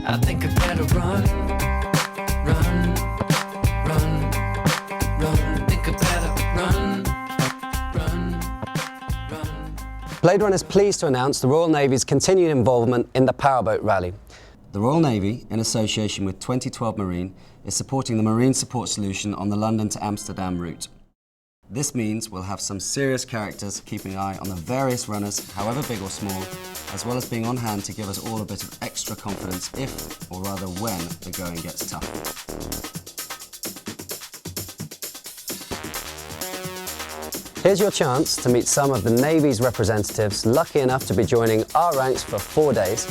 I think I better run, run, run, run. Think I better run, run, run. BladeRun is pleased to announce the Royal Navy's continued involvement in the Powerboat Rally. The Royal Navy, in association with 2012 Marine, is supporting the marine support solution on the London to Amsterdam route. This means we'll have some serious characters keeping an eye on the various runners, however big or small, as well as being on hand to give us all a bit of extra confidence if, or rather when, the going gets tough. Here's your chance to meet some of the Navy's representatives lucky enough to be joining our ranks for 4 days.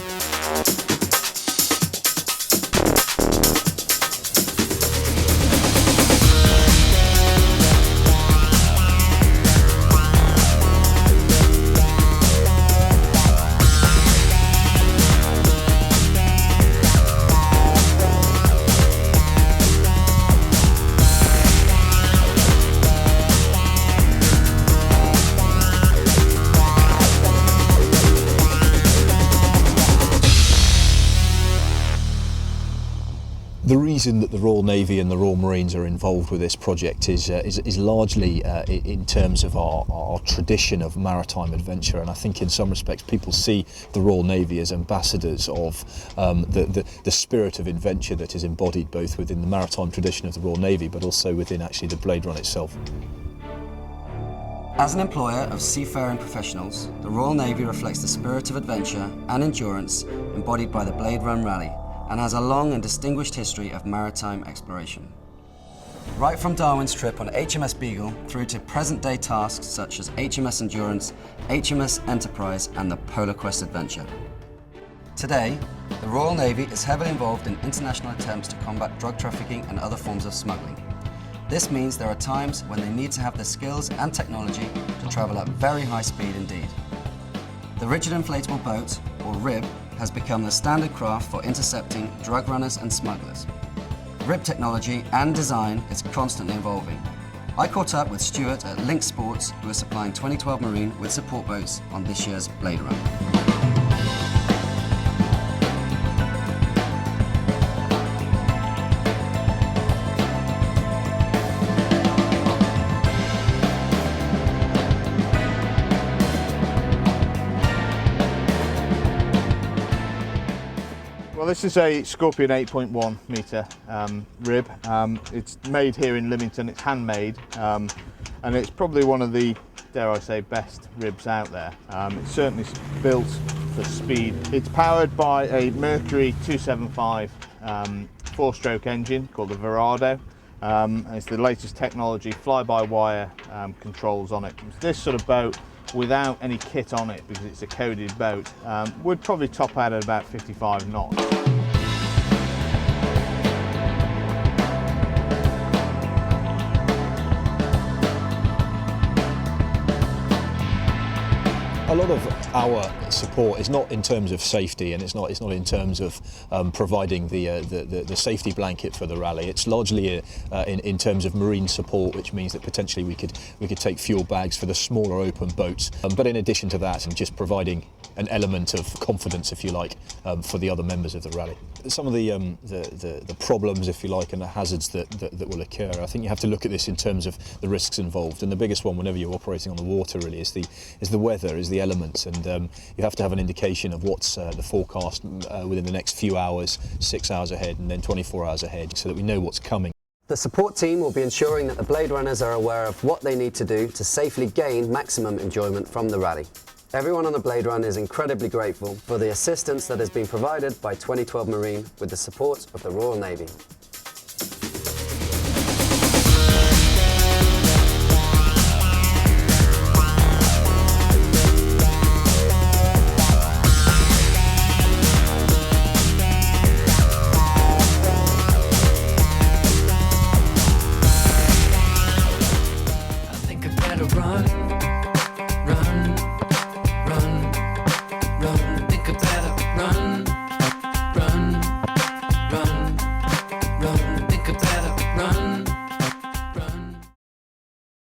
The reason that the Royal Navy and the Royal Marines are involved with this project is largely in terms of our tradition of maritime adventure, and I think in some respects people see the Royal Navy as ambassadors of the spirit of adventure that is embodied both within the maritime tradition of the Royal Navy but also within actually the BladeRun itself. As an employer of seafaring professionals, the Royal Navy reflects the spirit of adventure and endurance embodied by the BladeRun Rally, and has a long and distinguished history of maritime exploration. Right from Darwin's trip on HMS Beagle through to present-day tasks such as HMS Endurance, HMS Enterprise and the Polar Quest Adventure. Today, the Royal Navy is heavily involved in international attempts to combat drug trafficking and other forms of smuggling. This means there are times when they need to have the skills and technology to travel at very high speed indeed. The rigid inflatable boat, or RIB, has become the standard craft for intercepting drug runners and smugglers. RIB technology and design is constantly evolving. I caught up with Stuart at Link Sports, who is supplying 2012 Marine with support boats on this year's BladeRun. Well, this is a Scorpion 8.1 metre rib. It's made here in Lymington, it's handmade, and it's probably one of the, dare I say, best ribs out there. It's certainly built for speed. It's powered by a Mercury 275 four-stroke engine called the Verado. It's the latest technology, fly-by-wire controls on it. This sort of boat, without any kit on it, because it's a coded boat, would probably top out at about 55 knots. A lot of our support is not in terms of safety, and it's not in terms of providing the safety blanket for the rally. It's largely in terms of marine support, which means that potentially we could take fuel bags for the smaller open boats. But in addition to that, and just providing an element of confidence, if you like, for the other members of the rally. Some of the problems, if you like, and the hazards that will occur, I think you have to look at this in terms of the risks involved. And the biggest one, whenever you're operating on the water, really, is the weather, is the elements, and you have to have an indication of what's the forecast within the next few hours, 6 hours ahead, and then 24 hours ahead, so that we know what's coming. The support team will be ensuring that the Blade Runners are aware of what they need to do to safely gain maximum enjoyment from the rally. Everyone on the Blade Run is incredibly grateful for the assistance that has been provided by 2012 Marine with the support of the Royal Navy.